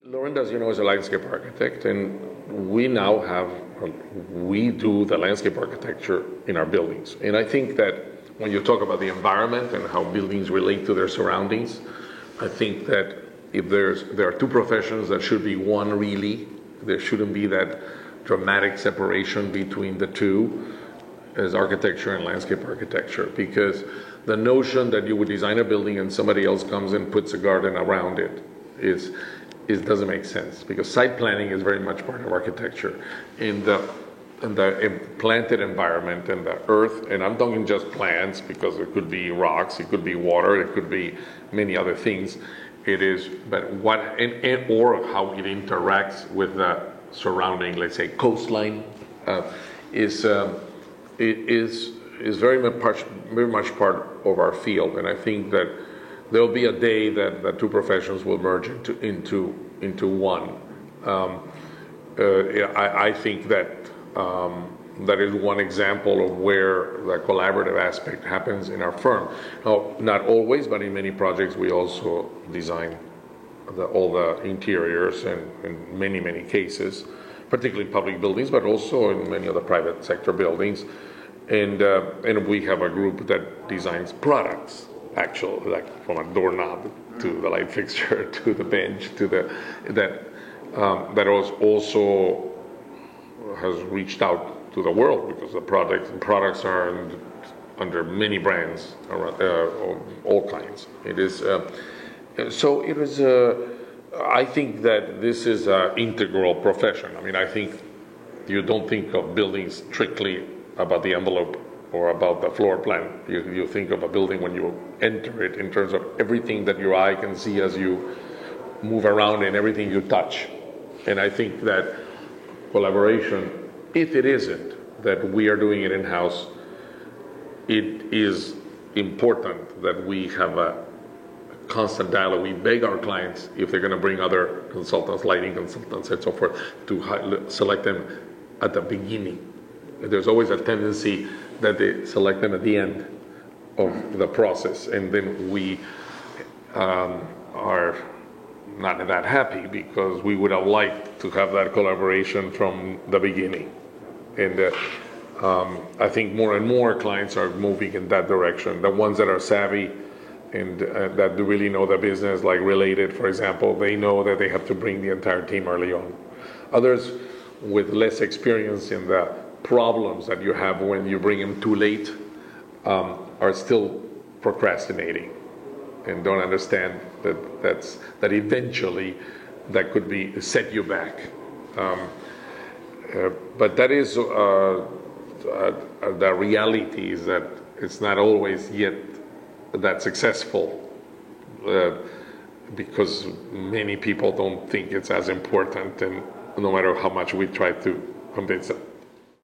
Lauren, as you know, is a landscape architect, and we now have, we do the landscape architecture in our buildings. And I think that when you talk about the environment and how buildings relate to their surroundings, I think that if there are two professions that should be one really, there shouldn't be that dramatic separation between the two as architecture and landscape architecture, because the notion that you would design a building and somebody else comes and puts a garden around it doesn't make sense, because site planning is very much part of architecture. In the planted environment and the earth, and I'm talking just plants because it could be rocks, it could be water, it could be many other things. It is, but what or how it interacts with the surrounding, let's say, coastline, is very much part of our field. And I think that there will be a day that the two professions will merge into one. I think that that is one example of where the collaborative aspect happens in our firm. Now, not always, but in many projects we also design all the interiors, and in many cases, particularly public buildings, but also in many of the private sector buildings. And we have a group that designs products, actually, like from a doorknob to the light fixture to the bench to that also has reached out to the world, because the products are under many brands around, all kinds. It is so. It is. I think that this is an integral profession. I mean, I think you don't think of buildings strictly about the envelope or about the floor plan. You think of a building when you enter it in terms of everything that your eye can see as you move around and everything you touch. And I think that collaboration, if it isn't that we are doing it in-house, it is important that we have a constant dialogue. We beg our clients, if they're going to bring other consultants, lighting consultants and so forth, to select them at the beginning. There's always a tendency that they select them at the end of the process, and then we are not that happy, because we would have liked to have that collaboration from the beginning. And I think more and more clients are moving in that direction. The ones that are savvy and that really know the business, like Related, for example, they know that they have to bring the entire team early on. Others with less experience in the problems that you have when you bring them too late are still procrastinating and don't understand that eventually that could be set you back. But that is the reality, is that it's not always yet that successful, because many people don't think it's as important, and no matter how much we try to convince them.